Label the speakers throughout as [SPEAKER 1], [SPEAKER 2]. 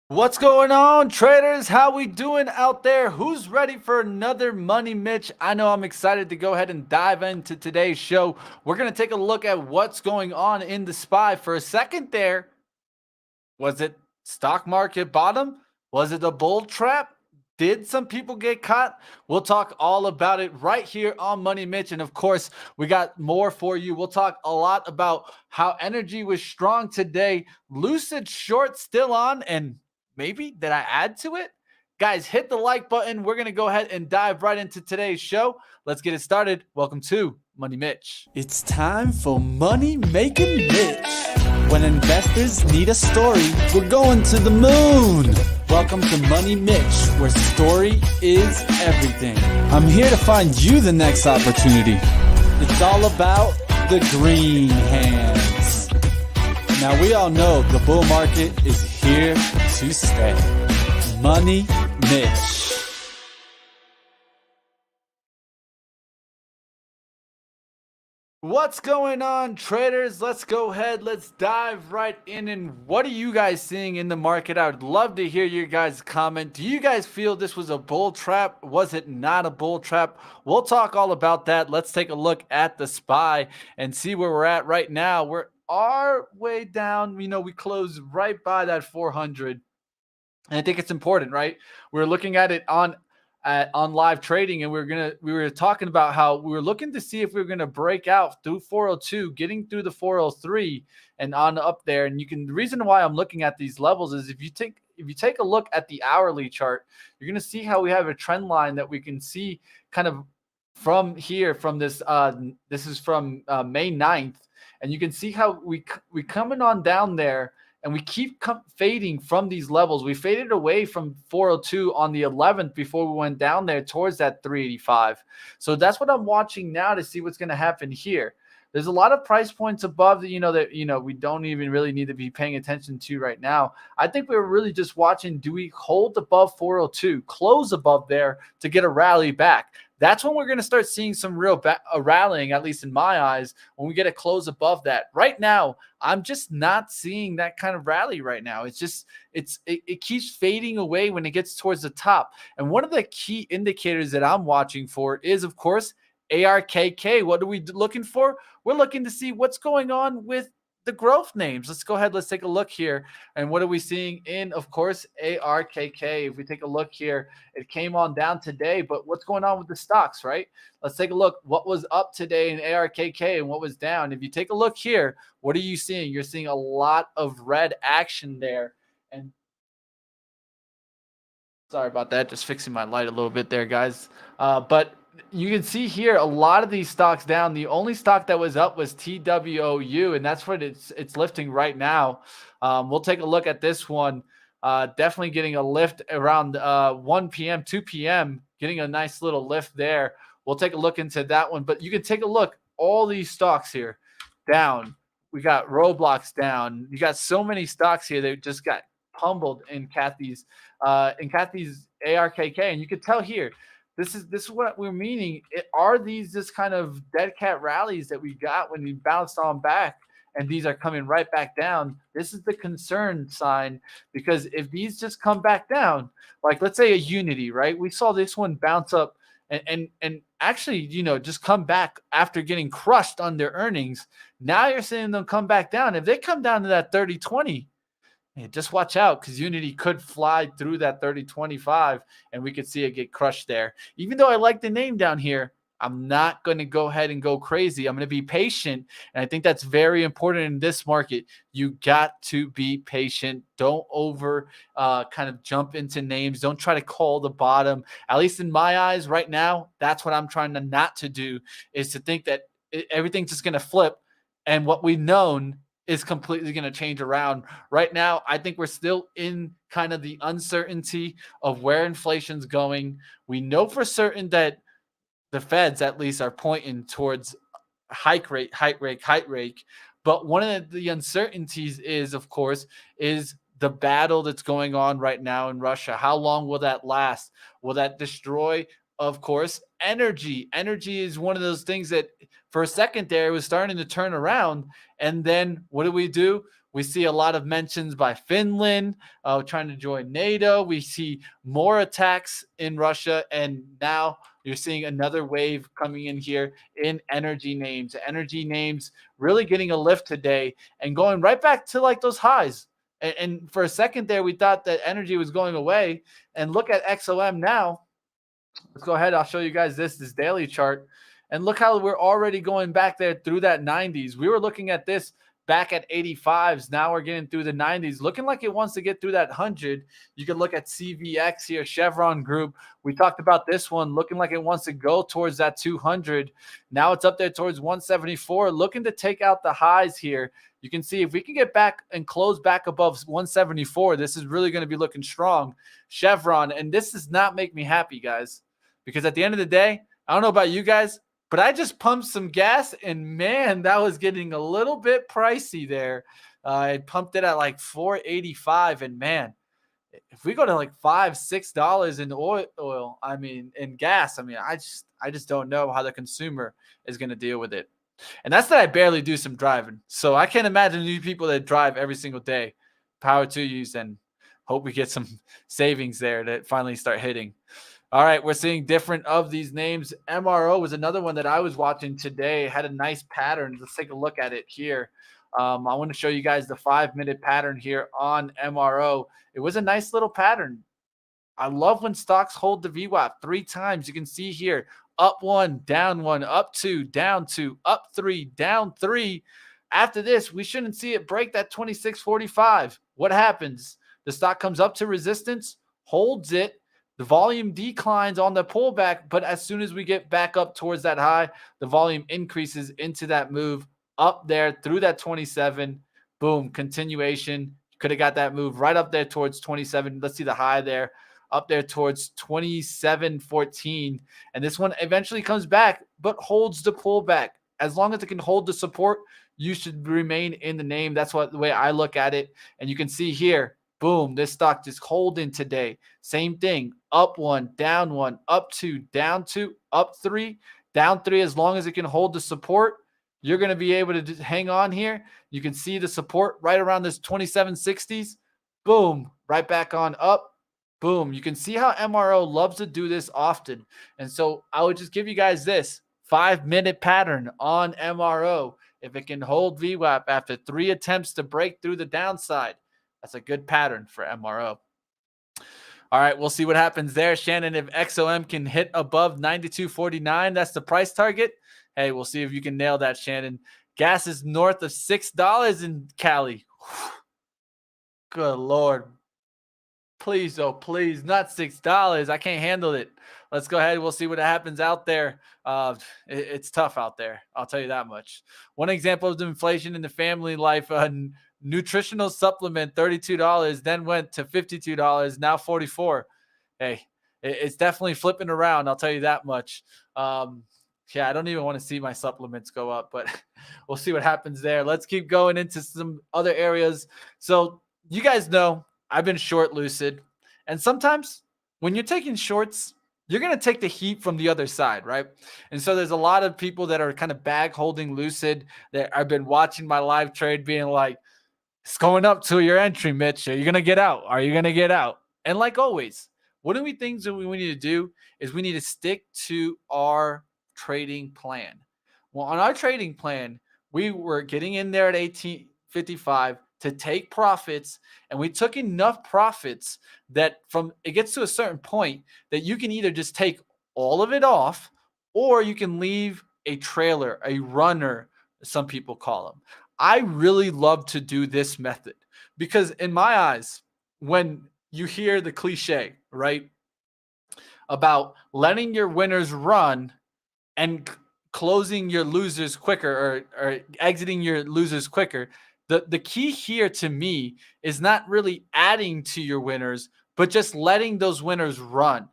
[SPEAKER 1] What's going on, traders? How we doing out there? Who's ready for another Money Mitch? I know I'm excited to go ahead and dive into today's show. We're going to take a look at what's going on in the SPY. For a second there, was it stock market bottom? Was it a bull trap? Did some people get caught? We'll talk all about it right here on Money Mitch. And of course, we got more for you. We'll talk a lot about how energy was strong today. Lucid short still on, and maybe did I add to it? Guys, hit the like button. We're going to go ahead and dive right into today's show. Let's get it started. Welcome to Money Mitch. It's time for Money Making Mitch. When investors need a story, we're going to the moon. Welcome to Money Mitch, where story is everything. I'm here to find you the next opportunity. It's all about the green hands. Now, we all know the bull market is here to stay. Money Mitch. What's going on, traders? Let's go ahead. Let's dive right in. And what are you guys seeing in the market? I would love to hear your guys' comment. Do you guys feel this was a bull trap? Was it not a bull trap? We'll talk all about that. Let's take a look at the SPY and see where we're at right now. We're our way down. We closed right by that 400. And I think it's important, right? We're looking at it on live trading, and we were talking about how we were looking to see if we were going to break out through 402, getting through the 403 and on up there. And the reason why I'm looking at these levels is if you take a look at the hourly chart, you're going to see how we have a trend line that we can see kind of from here, from this this is from May 9th, and you can see how we coming on down there. And we keep fading from these levels. We faded away from 402 on the 11th before we went down there towards that 385. So that's what I'm watching now to see what's going to happen here. There's a lot of price points above that we don't even really need to be paying attention to right now. I think we're really just watching, do we hold above 402, close above there to get a rally back? That's when we're going to start seeing some real rallying, at least in my eyes, when we get a close above that. Right now, I'm just not seeing that kind of rally right now. It keeps fading away when it gets towards the top. And one of the key indicators that I'm watching for is, of course, ARKK. What are we looking for? We're looking to see what's going on with the growth names. Let's go ahead. Let's take a look here. And what are we seeing in, of course, ARKK? If we take a look here, it came on down today, but what's going on with the stocks, right? Let's take a look. What was up today in ARKK and what was down? If you take a look here, what are you seeing? You're seeing a lot of red action there. And sorry about that. Just fixing my light a little bit there, guys. But you can see here a lot of these stocks down. The only stock that was up was TWOU, and that's what it's lifting right now. We'll take a look at this one. Definitely getting a lift around 1 p.m., 2 p.m., getting a nice little lift there. We'll take a look into that one. But you can take a look. All these stocks here down. We got Roblox down. You got so many stocks here that just got pummeled in Kathy's ARKK. And you can tell here, this is what we're meaning. Are these just kind of dead cat rallies that we got when we bounced on back, and these are coming right back down? This is the concern sign, because if these just come back down, like let's say a Unity, right? We saw this one bounce up and actually, just come back after getting crushed on their earnings. Now you're seeing them come back down. If they come down to that 30-20, hey, just watch out, because Unity could fly through that 30-25 and we could see it get crushed there. Even though I like the name down here, I'm not going to go ahead and go crazy. I'm going to be patient. And I think that's very important in this market. You got to be patient. Don't over kind of jump into names. Don't try to call the bottom. At least in my eyes right now, that's what I'm trying to not to do, is to think that everything's just going to flip. And what we've known is completely going to change around. Right now, I think we're still in kind of the uncertainty of where inflation's going. We know for certain that the Feds at least are pointing towards hike rate. But one of the uncertainties is, of course, is the battle that's going on right now in Russia. How long will that last? Will that destroy, of course, energy? Energy is one of those things that for a second there was starting to turn around. And then what do? We see a lot of mentions by Finland trying to join NATO. We see more attacks in Russia. And now you're seeing another wave coming in here in energy names. Energy names really getting a lift today and going right back to like those highs. And for a second there, we thought that energy was going away. And look at XOM now. Let's go ahead. I'll show you guys this daily chart. And look how we're already going back there through that 90s. We were looking at this back at 85s. Now we're getting through the 90s, looking like it wants to get through that 100. You can look at CVX here, Chevron Group. We talked about this one looking like it wants to go towards that 200. Now it's up there towards 174, looking to take out the highs here. You can see if we can get back and close back above 174, this is really going to be looking strong. Chevron, and this does not make me happy, guys, because at the end of the day, I don't know about you guys, but I just pumped some gas, and man, that was getting a little bit pricey there. I pumped it at like $4.85, and man, if we go to like $5-6 in oil, I mean, in gas, I mean, I just don't know how the consumer is going to deal with it. And that's that I barely do some driving, so I can't imagine you people that drive every single day. Power to you, and hope we get some savings there that finally start hitting. All right, we're seeing different of these names. MRO was another one that I was watching today. It had a nice pattern. Let's take a look at it here. I want to show you guys the 5-minute pattern here on MRO. It was a nice little pattern. I love when stocks hold the VWAP 3 times. You can see here, up 1, down 1, up 2, down 2, up 3, down 3. After this, we shouldn't see it break that 26.45. What happens? The stock comes up to resistance, holds it. The volume declines on the pullback, but as soon as we get back up towards that high, the volume increases into that move up there through that 27. Boom, continuation. Could have got that move right up there towards 27. Let's see the high there, up there towards 27.14. And this one eventually comes back, but holds the pullback. As long as it can hold the support, you should remain in the name. That's the way I look at it. And you can see here, boom, this stock just holding today. Same thing, up 1, down 1, up 2, down 2, up 3, down 3. As long as it can hold the support, you're going to be able to hang on here. You can see the support right around this 27.60s. Boom, right back on up. Boom. You can see how MRO loves to do this often. And so I would just give you guys this 5-minute pattern on MRO. If it can hold VWAP after 3 attempts to break through the downside, that's a good pattern for MRO. All right, we'll see what happens there. Shannon, if XOM can hit above 92.49, that's the price target. Hey, we'll see if you can nail that, Shannon. Gas is north of $6 in Cali. Good Lord. Please, oh, please, not $6. I can't handle it. Let's go ahead. We'll see what happens out there. It's tough out there. I'll tell you that much. One example of the inflation in the family life, nutritional supplement, $32, then went to $52, now $44. Hey, it's definitely flipping around. I'll tell you that much. Yeah, I don't even want to see my supplements go up, but we'll see what happens there. Let's keep going into some other areas. So you guys know I've been short Lucid, and sometimes when you're taking shorts, you're going to take the heat from the other side, right? And so there's a lot of people that are kind of bag holding Lucid that I've been watching my live trade being like, it's going up to your entry, Mitch. Are you going to get out? Are you going to get out? And like always, one of the things that we need to do is we need to stick to our trading plan. Well, on our trading plan, we were getting in there at 18.55 to take profits, and we took enough profits that from it gets to a certain point that you can either just take all of it off, or you can leave a trailer, a runner, some people call them. I really love to do this method because in my eyes, when you hear the cliche, right, about letting your winners run and closing your losers quicker or exiting your losers quicker, the key here to me is not really adding to your winners, but just letting those winners run.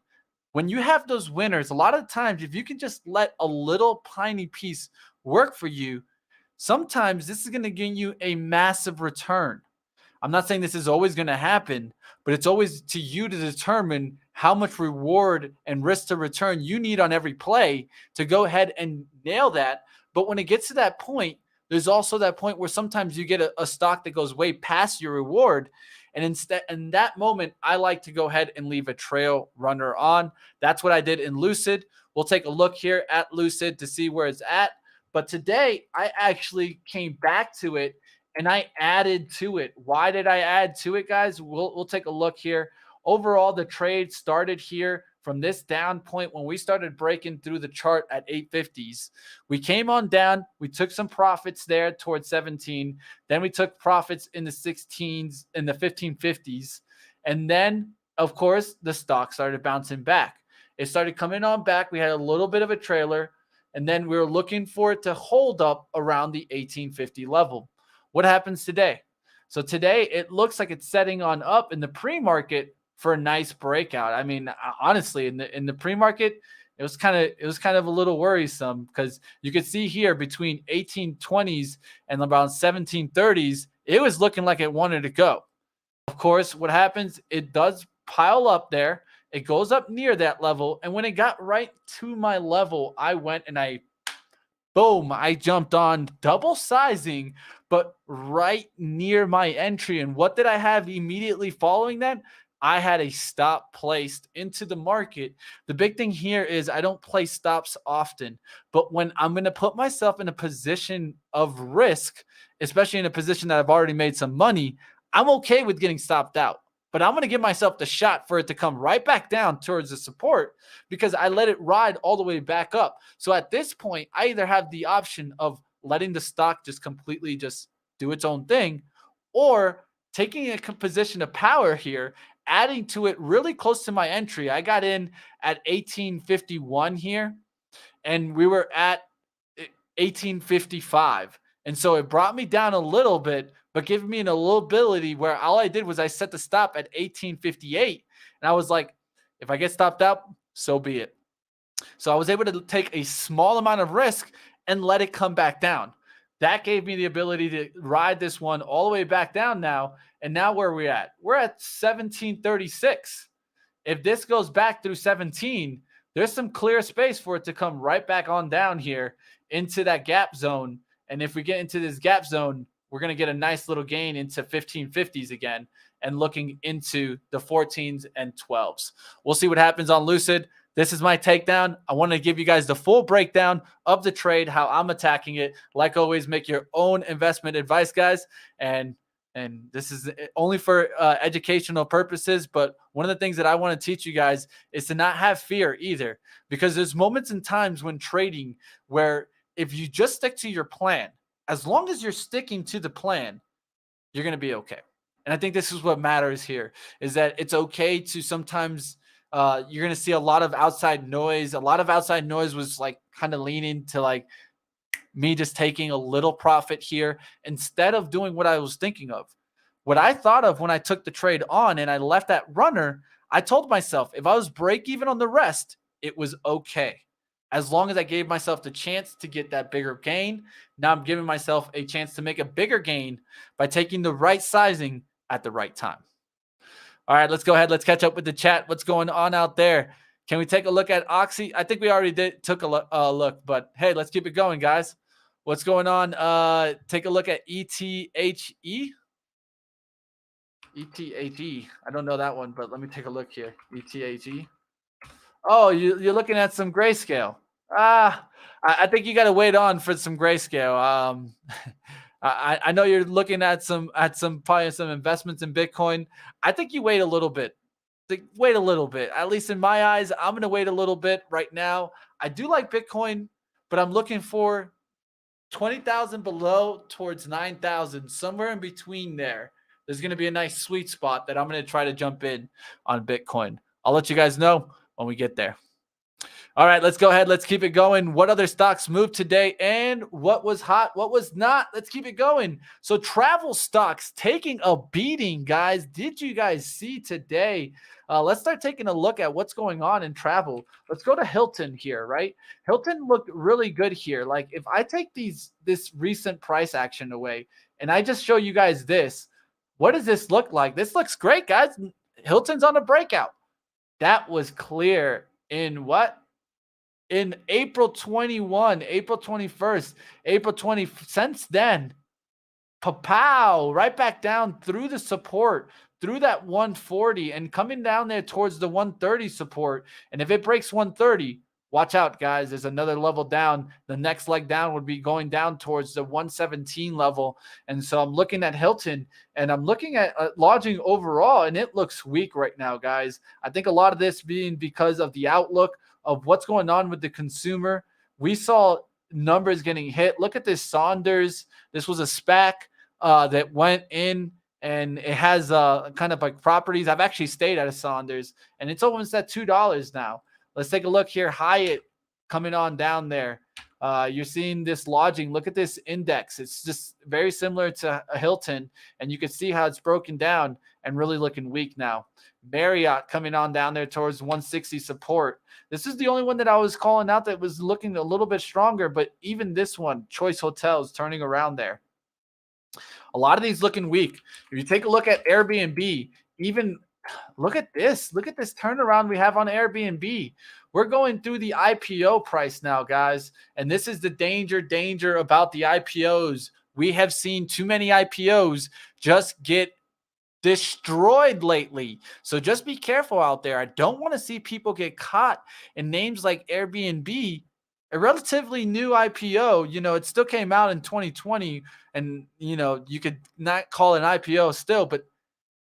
[SPEAKER 1] When you have those winners, a lot of times, if you can just let a little tiny piece work for you, sometimes this is going to give you a massive return. I'm not saying this is always going to happen, but it's always to you to determine how much reward and risk to return you need on every play to go ahead and nail that. But when it gets to that point, there's also that point where sometimes you get a stock that goes way past your reward. And instead, in that moment, I like to go ahead and leave a trail runner on. That's what I did in Lucid. We'll take a look here at Lucid to see where it's at. But today, I actually came back to it and I added to it. Why did I add to it, guys? We'll take a look here. Overall, the trade started here from this down point when we started breaking through the chart at 850s. We came on down. We took some profits there towards 17. Then we took profits in the 16s, in the 1550s. And then, of course, the stock started bouncing back. It started coming on back. We had a little bit of a trailer. And then we were looking for it to hold up around the 1850 level. What happens today? So today, it looks like it's setting on up in the pre-market for a nice breakout. I mean, honestly, in the pre-market, it was kind of a little worrisome because you could see here between 1820s and around 1730s, it was looking like it wanted to go. Of course, what happens? It does pile up there. It goes up near that level, and when it got right to my level, I went and I jumped on double sizing, but right near my entry. And what did I have immediately following that? I had a stop placed into the market. The big thing here is I don't place stops often, but when I'm going to put myself in a position of risk, especially in a position that I've already made some money, I'm okay with getting stopped out. But I'm going to give myself the shot for it to come right back down towards the support because I let it ride all the way back up. So at this point, I either have the option of letting the stock just completely just do its own thing, or taking a position of power here, adding to it really close to my entry. I got in at 1851 here, and we were at 1855. And so it brought me down a little bit, but gave me an ability where all I did was I set the stop at 1858. And I was like, if I get stopped out, so be it. So I was able to take a small amount of risk and let it come back down. That gave me the ability to ride this one all the way back down now. And now where are we at? We're at 1736. If this goes back through 17, there's some clear space for it to come right back on down here into that gap zone. And if we get into this gap zone, we're going to get a nice little gain into 1550s again and looking into the 14s and 12s. We'll see what happens on Lucid. This is my takedown. I want to give you guys the full breakdown of the trade, how I'm attacking it. Like always, make your own investment advice, guys. And this is only for educational purposes. But one of the things that I want to teach you guys is to not have fear either, because there's moments and times when trading where if you just stick to your plan, as long as you're sticking to the plan, you're going to be okay. And I think this is what matters here, is that it's okay to sometimes you're going to see a lot of outside noise. A lot of outside noise was like kind of leaning to like me just taking a little profit here instead of doing what I was thinking of. What I thought of when I took the trade on and I left that runner, I told myself if I was break even on the rest, it was okay. As long as I gave myself the chance to get that bigger gain. Now I'm giving myself a chance to make a bigger gain by taking the right sizing at the right time. All right, let's go ahead. Let's catch up with the chat. What's going on out there? Can we take a look at Oxy? I think we already took a look, but hey, let's keep it going, guys. What's going on? Take a look at ETHE. ETHE. I don't know that one, but let me take a look here. ETHE. Oh, you're looking at some Grayscale. I think you got to wait on for some Grayscale. I know you're looking at some probably some investments in Bitcoin. I think you wait a little bit. Wait a little bit. At least in my eyes, I'm going to wait a little bit right now. I do like Bitcoin, but I'm looking for 20,000 below towards 9,000, somewhere in between there. There's going to be a nice sweet spot that I'm going to try to jump in on Bitcoin. I'll let you guys know when we get there. All right, let's go ahead. Let's keep it going. What other stocks moved today and what was hot, what was not? Let's keep it going. So travel stocks taking a beating, guys. Did you guys see today? Let's start taking a look at what's going on in travel. Let's go to Hilton here, right? Hilton looked really good here. Like if I take this recent price action away and I just show you guys this, what does this look like? This looks great, guys. Hilton's on a breakout. That was clear in what? in April 21, April 21st, April 20. Since then, pow, right back down through the support, through that 140 and coming down there towards the 130 support. And if it breaks 130, watch out, guys. There's another level down. The next leg down would be going down towards the 117 level. And so I'm looking at Hilton and I'm looking at lodging overall, and it looks weak right now, guys. I think a lot of this being because of the outlook of what's going on with the consumer. We saw numbers getting hit. Look at this Saunders. This was a SPAC that went in, and it has kind of like properties. I've actually stayed at a Saunders, and it's almost at $2 now. Let's take a look here. Hyatt coming on down there. You're seeing this lodging. Look at this index. It's just very similar to a Hilton, and you can see how it's broken down and really looking weak now. Marriott coming on down there towards 160 support. This is the only one that I was calling out that was looking a little bit stronger, but even this one, Choice Hotels, turning around there. A lot of these looking weak. If you take a look at Airbnb, even look at this. Look at this turnaround we have on Airbnb. We're going through the IPO price now, guys. And this is the danger about the IPOs. We have seen too many IPOs just get destroyed lately. So just be careful out there. I don't want to see people get caught in names like Airbnb, a relatively new IPO. You know, it still came out in 2020, and you know, you could not call it an IPO still, but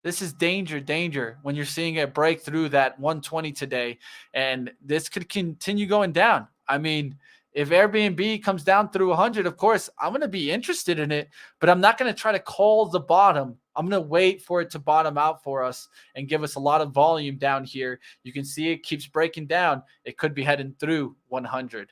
[SPEAKER 1] this is danger when you're seeing it break through that 120 today, and this could continue going down. I mean, if Airbnb comes down through 100, of course, I'm going to be interested in it, but I'm not going to try to call the bottom. I'm going to wait for it to bottom out for us and give us a lot of volume down here. You can see it keeps breaking down. It could be heading through 100.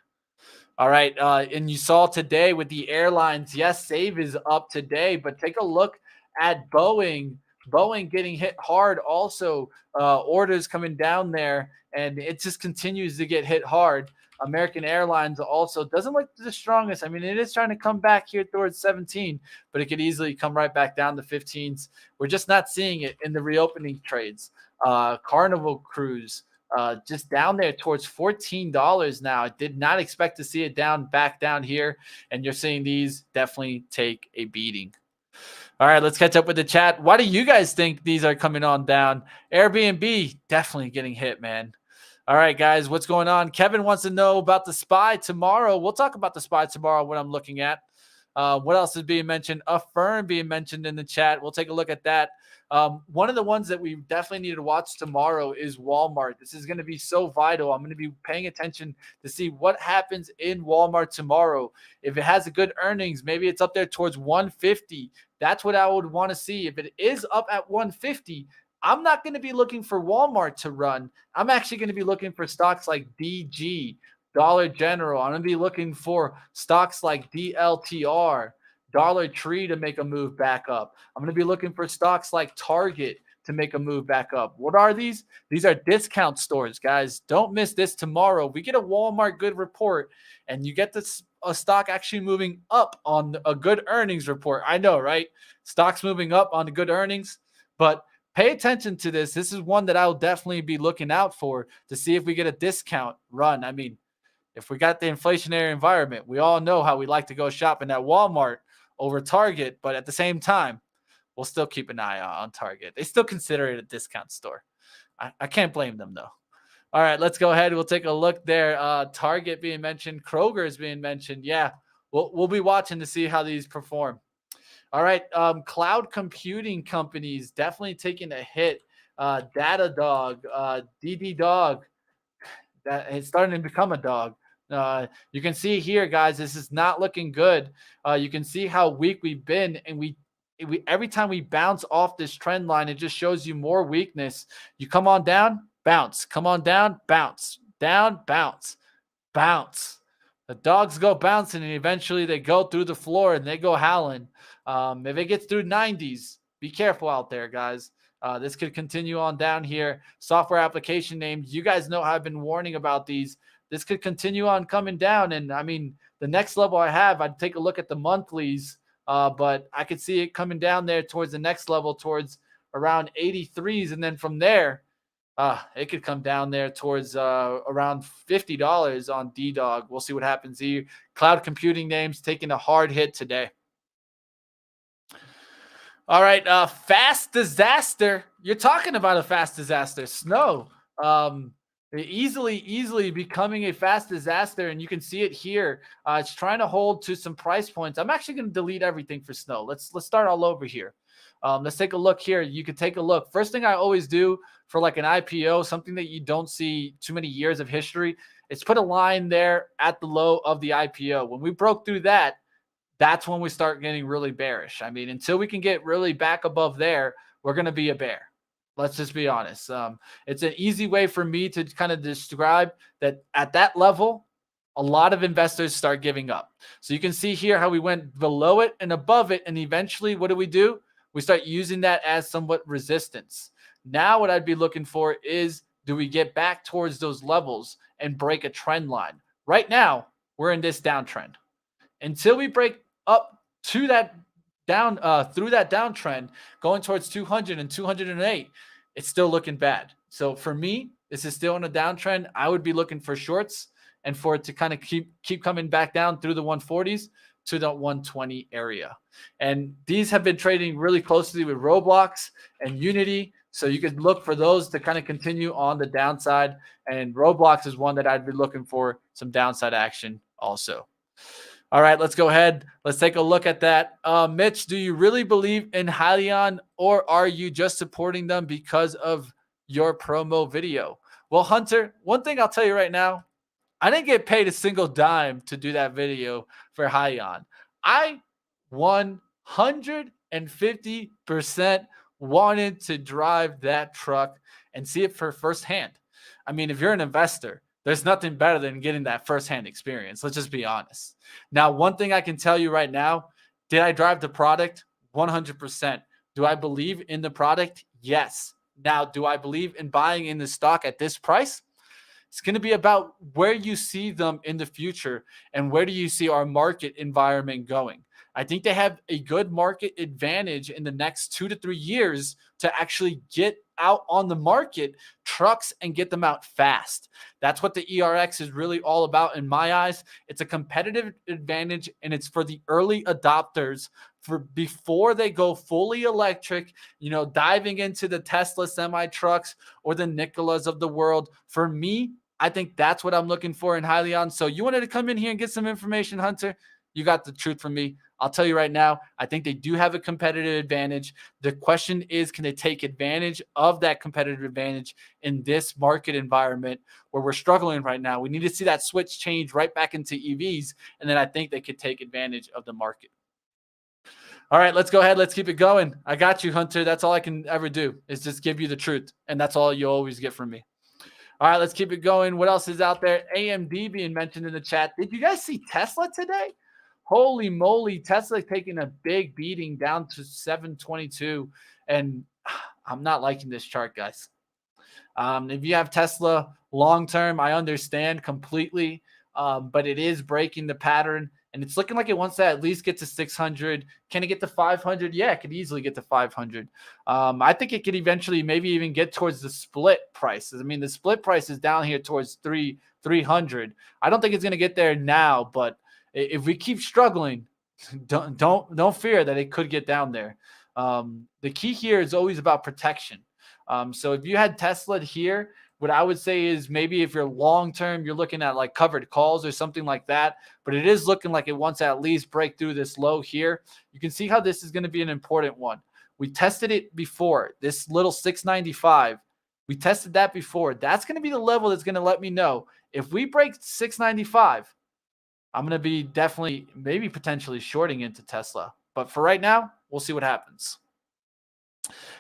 [SPEAKER 1] All right. And you saw today with the airlines, yes, Save is up today, but take a look at Boeing. Boeing getting hit hard also. Orders coming down there, and it just continues to get hit hard. American Airlines also doesn't look the strongest. I mean, it is trying to come back here towards 17, but it could easily come right back down to 15s. We're just not seeing it in the reopening trades. Carnival Cruise just down there towards $14 now. I did not expect to see it back down here, and you're seeing these definitely take a beating. All right, let's catch up with the chat. Why do you guys think these are coming on down? Airbnb definitely getting hit, man. All right, guys, what's going on? Kevin wants to know about the SPY tomorrow. We'll talk about the SPY tomorrow, what I'm looking at. What else is being mentioned? Affirm being mentioned in the chat. We'll take a look at that. One of the ones that we definitely need to watch tomorrow is Walmart. This is going to be so vital. I'm going to be paying attention to see what happens in Walmart tomorrow. If it has a good earnings, maybe it's up there towards 150. That's what I would want to see. If it is up at 150, I'm not going to be looking for Walmart to run. I'm actually going to be looking for stocks like DG, Dollar General. I'm going to be looking for stocks like DLTR, Dollar Tree to make a move back up. I'm going to be looking for stocks like Target to make a move back up. What are these? These are discount stores, guys. Don't miss this tomorrow. We get a Walmart good report, and you get this a stock actually moving up on a good earnings report. I know, right? Stocks moving up on the good earnings, but pay attention to this. This is one that I'll definitely be looking out for to see if we get a discount run. I mean, if we got the inflationary environment, we all know how we like to go shopping at Walmart over Target, but at the same time, we'll still keep an eye on Target. They still consider it a discount store. I can't blame them, though. All right, let's go ahead. We'll take a look there. Target being mentioned. Kroger is being mentioned. Yeah, we'll be watching to see how these perform. All right, cloud computing companies definitely taking a hit. Datadog, DD Dog, that is starting to become a dog. You can see here, guys, this is not looking good. You can see how weak we've been, and we every time we bounce off this trend line, it just shows you more weakness. You come on down, bounce. Come on down, bounce. Down, bounce. Bounce. The dogs go bouncing, and eventually they go through the floor and they go howling. If it gets through 90s, be careful out there, guys. This could continue on down here. Software application names. You guys know I've been warning about these. This could continue on coming down. And I mean, the next level I have, I'd take a look at the monthlies, but I could see it coming down there towards the next level, towards around 83s. And then from there, It could come down there towards around $50 on D-Dog. We'll see what happens here. Cloud computing names taking a hard hit today. All right, fast disaster. You're talking about a fast disaster. Snow. Easily becoming a fast disaster, and you can see it here. It's trying to hold to some price points. I'm actually going to delete everything for Snow. Let's start all over here. Let's take a look here. You can take a look. First thing I always do for like an IPO, something that you don't see too many years of history, is put a line there at the low of the IPO. When we broke through that, that's when we start getting really bearish. I mean, until we can get really back above there, we're going to be a bear. Let's just be honest. It's an easy way for me to kind of describe that at that level, a lot of investors start giving up. So you can see here how we went below it and above it. And eventually, what do? We start using that as somewhat resistance. Now, what I'd be looking for is, do we get back towards those levels and break a trend line? Right now, we're in this downtrend. Until we break up to that down through that downtrend, going towards 200 and 208, it's still looking bad. So for me, this is still in a downtrend. I would be looking for shorts and for it to kind of keep coming back down through the 140s to the 120 area. And these have been trading really closely with Roblox and Unity. So you could look for those to kind of continue on the downside. And Roblox is one that I'd be looking for some downside action also. All right, let's go ahead. Let's take a look at that. Mitch, do you really believe in Hyliion, or are you just supporting them because of your promo video? Well, Hunter, one thing I'll tell you right now, I didn't get paid a single dime to do that video for Hyliion. I 150% wanted to drive that truck and see it for firsthand. I mean, if you're an investor, there's nothing better than getting that firsthand experience. Let's just be honest. Now, one thing I can tell you right now, did I drive the product? 100%. Do I believe in the product? Yes. Now, do I believe in buying in the stock at this price? It's going to be about where you see them in the future and where do you see our market environment going. I think they have a good market advantage in the next 2 to 3 years to actually get out on the market trucks and get them out fast. That's what the ERX is really all about in my eyes. It's a competitive advantage, and it's for the early adopters for before they go fully electric, diving into the Tesla semi trucks or the Nikolas of the world. For me, I think that's what I'm looking for in Hyliion. So you wanted to come in here and get some information, Hunter? You got the truth from me. I'll tell you right now, I think they do have a competitive advantage. The question is, can they take advantage of that competitive advantage in this market environment where we're struggling right now? We need to see that switch change right back into EVs, and then I think they could take advantage of the market. All right, let's go ahead. Let's keep it going. I got you, Hunter. That's all I can ever do is just give you the truth, and that's all you always get from me. All right, let's keep it going. What else is out there? AMD being mentioned in the chat. Did you guys see Tesla today? Holy moly, Tesla taking a big beating down to 722. And I'm not liking this chart, guys. If you have Tesla long-term, I understand completely. But it is breaking the pattern. And it's looking like it wants to at least get to 600. Can it get to 500? Yeah, it could easily get to 500. I think it could eventually maybe even get towards the split price. I mean, the split price is down here towards 300. I don't think it's going to get there now, but if we keep struggling, don't fear that it could get down there. The key here is always about protection. So if you had Tesla here, what I would say is maybe if you're long-term, you're looking at like covered calls or something like that, but it is looking like it wants to at least break through this low here. You can see how this is going to be an important one. We tested it before, this little 695. We tested that before. That's going to be the level that's going to let me know if we break 695, I'm going to be definitely maybe potentially shorting into Tesla. But for right now, we'll see what happens.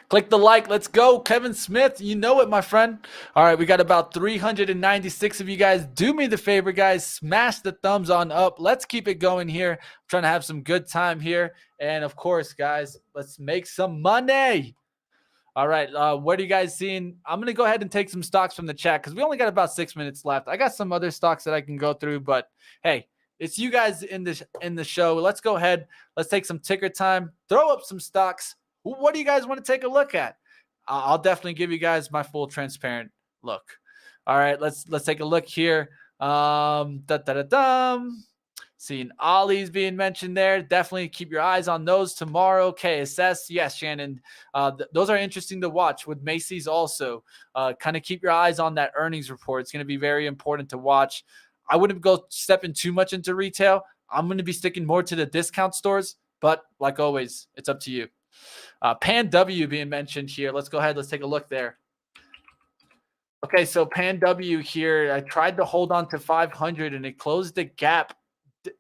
[SPEAKER 1] Click the like. Let's go. Kevin Smith, you know it, my friend. All right, we got about 396 of you guys. Do me the favor, guys. Smash the thumbs on up. Let's keep it going here. I'm trying to have some good time here. And, of course, guys, let's make some money. All right, what are you guys seeing? I'm going to go ahead and take some stocks from the chat because we only got about 6 minutes left. I got some other stocks that I can go through, but, hey, it's you guys in the show. Let's go ahead. Let's take some ticker time. Throw up some stocks. What do you guys want to take a look at? I'll definitely give you guys my full transparent look. All right, let's take a look here. Seeing Ollie's being mentioned there. Definitely keep your eyes on those tomorrow. KSS, yes, Shannon. Those are interesting to watch with Macy's also. Kind of keep your eyes on that earnings report. It's going to be very important to watch. I wouldn't go stepping too much into retail. I'm going to be sticking more to the discount stores, but like always, it's up to you. PanW being mentioned here. Let's go ahead. Let's take a look there. Okay, so PanW here, I tried to hold on to 500 and it closed the gap.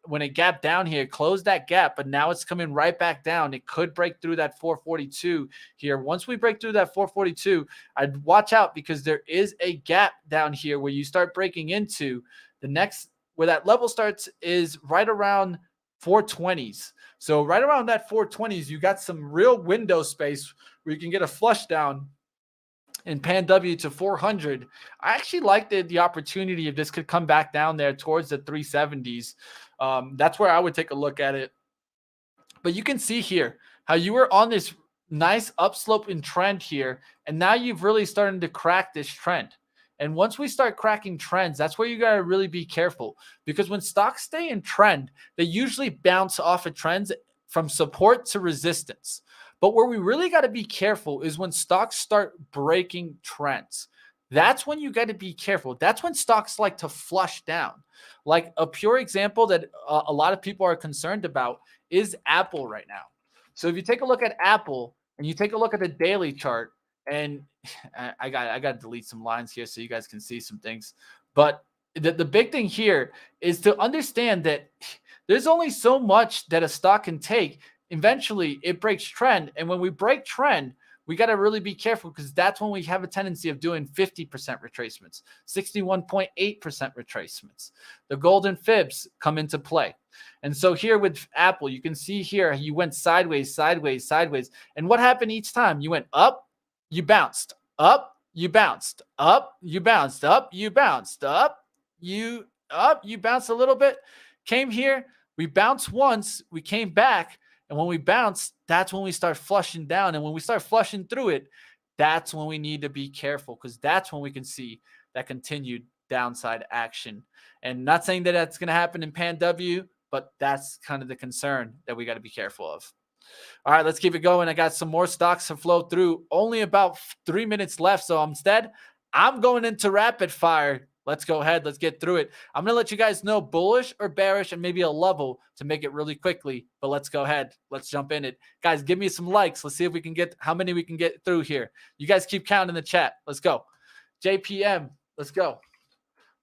[SPEAKER 1] When it gapped down here, it closed that gap, but now it's coming right back down. It could break through that 442 here. Once we break through that 442, I'd watch out because there is a gap down here where you start breaking into. The next, where that level starts is right around 420s. So right around that 420s, you got some real window space where you can get a flush down in PanW to 400. I actually like the opportunity if this could come back down there towards the 370s. That's where I would take a look at it. But you can see here how you were on this nice upslope in trend here, and now you've really started to crack this trend. And once we start cracking trends, that's where you got to really be careful, because when stocks stay in trend, they usually bounce off of trends from support to resistance. But where we really got to be careful is when stocks start breaking trends. That's when you got to be careful. That's when stocks like to flush down. Like a pure example that a lot of people are concerned about is Apple right now. So if you take a look at Apple and you take a look at the daily chart, and I got to delete some lines here so you guys can see some things. But the big thing here is to understand that there's only so much that a stock can take. Eventually it breaks trend. And when we break trend, we got to really be careful, because that's when we have a tendency of doing 50% retracements, 61.8% retracements. The golden fibs come into play. And so here with Apple, you can see here, you went sideways, sideways, sideways. And what happened each time? You went up, you bounced, up, you bounced, up, you bounced, up, you bounced, up, you bounced a little bit, came here, we bounced once, we came back. And when we bounce, that's when we start flushing down. And when we start flushing through it, that's when we need to be careful, because that's when we can see that continued downside action. And not saying that that's going to happen in PanW, but that's kind of the concern that we got to be careful of. All right, let's keep it going. I got some more stocks to flow through. Only about 3 minutes left. So instead, I'm going into rapid fire. Let's go ahead. Let's get through it. I'm going to let you guys know bullish or bearish and maybe a level to make it really quickly. But let's go ahead. Let's jump in it. Guys, give me some likes. Let's see if we can get how many we can get through here. You guys keep counting in the chat. Let's go. JPM. Let's go.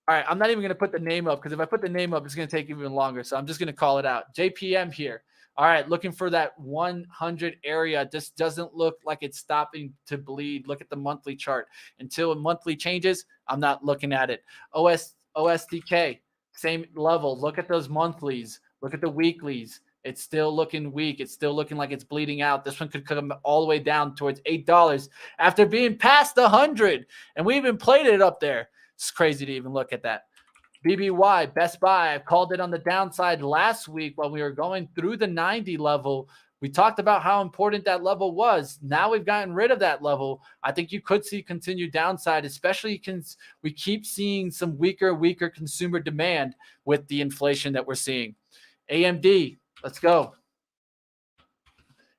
[SPEAKER 1] All right. I'm not even going to put the name up, because if I put the name up, it's going to take even longer. So I'm just going to call it out. JPM here. All right, looking for that 100 area. This doesn't look like it's stopping to bleed. Look at the monthly chart. Until monthly changes, I'm not looking at it. OSTK, same level. Look at those monthlies. Look at the weeklies. It's still looking weak. It's still looking like it's bleeding out. This one could come all the way down towards $8 after being past 100. And we even played it up there. It's crazy to even look at that. BBY, Best Buy, I called it on the downside last week while we were going through the 90 level. We talked about how important that level was. Now we've gotten rid of that level. I think you could see continued downside, especially since we keep seeing some weaker consumer demand with the inflation that we're seeing. AMD, let's go.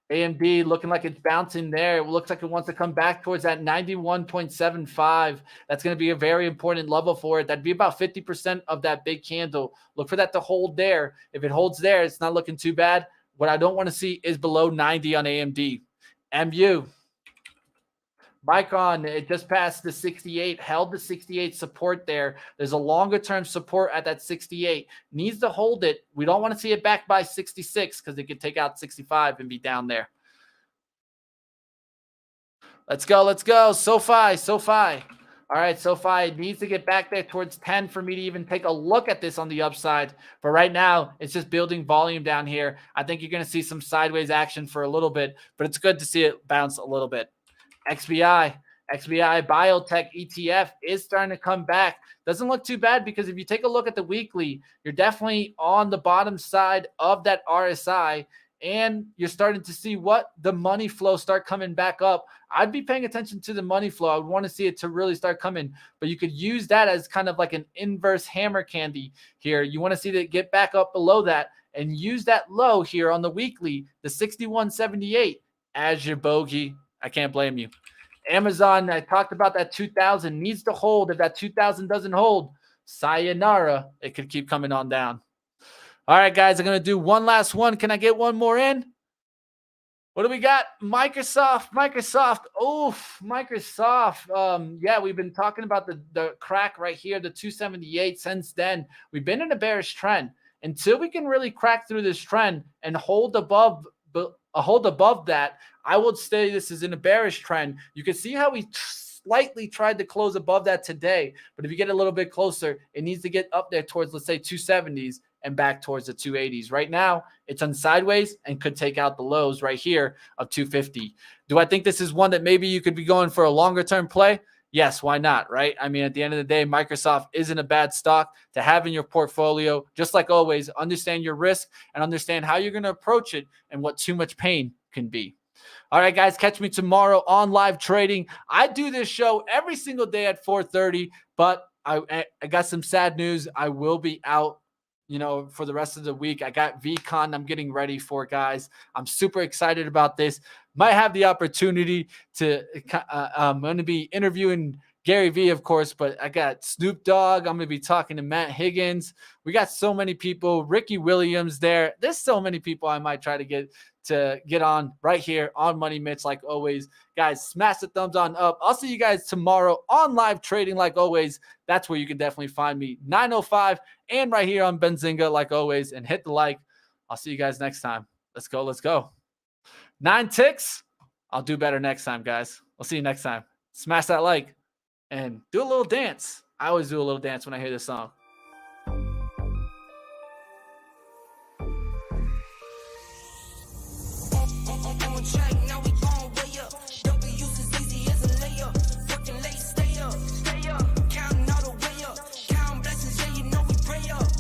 [SPEAKER 1] AMD looking like it's bouncing there. It looks like it wants to come back towards that 91.75. That's going to be a very important level for it. That'd be about 50% of that big candle. Look for that to hold there. If it holds there, it's not looking too bad. What I don't want to see is below 90 on AMD. MU. Micron, it just passed the 68, held the 68 support there. There's a longer-term support at that 68. Needs to hold it. We don't want to see it back by 66, because it could take out 65 and be down there. Let's go. Let's go. SoFi. All right, SoFi needs to get back there towards 10 for me to even take a look at this on the upside. But right now, it's just building volume down here. I think you're going to see some sideways action for a little bit, but it's good to see it bounce a little bit. XBI Biotech ETF is starting to come back. Doesn't look too bad, because if you take a look at the weekly, you're definitely on the bottom side of that RSI. and you're starting to see what the money flow start coming back up. I'd be paying attention to the money flow. I would want to see it to really start coming, but you could use that as kind of like an inverse hammer candy here. You want to see that get back up below that and use that low here on the weekly, the 61.78 as your bogey. I can't blame you. Amazon, I talked about that 2000 needs to hold. If that 2000 doesn't hold, sayonara, it could keep coming on down. All right, guys, I'm going to do one last one. Can I get one more in? What do we got? Microsoft. Oof, Microsoft. Yeah, we've been talking about the crack right here, the 278 since then. We've been in a bearish trend. Until we can really crack through this trend and hold above that, I would say this is in a bearish trend. You can see how we slightly tried to close above that today, but if you get a little bit closer, it needs to get up there towards, let's say, 270s and back towards the 280s. Right now, it's on sideways and could take out the lows right here of 250. Do I think this is one that maybe you could be going for a longer term play? Yes, why not, right? I mean, at the end of the day, Microsoft isn't a bad stock to have in your portfolio. Just like always, understand your risk and understand how you're going to approach it and what too much pain can be. All right, guys, catch me tomorrow on live trading. I do this show every single day at 4:30, but I got some sad news. I will be out, for the rest of the week. I got VCon I'm getting ready for, guys. I'm super excited about this. Might have the opportunity to, I'm going to be interviewing Gary Vee, of course, but I got Snoop Dogg. I'm going to be talking to Matt Higgins. We got so many people. Ricky Williams there. There's so many people I might try to get on right here on Money Mitch, like always. Guys, smash the thumbs on up. I'll see you guys tomorrow on live trading, like always. That's where you can definitely find me, 9:05, and right here on Benzinga, like always. And hit the like. I'll see you guys next time. Let's go. 9 ticks. I'll do better next time, guys. I'll see you next time. Smash that like and do a little dance. I always do a little dance when I hear this song.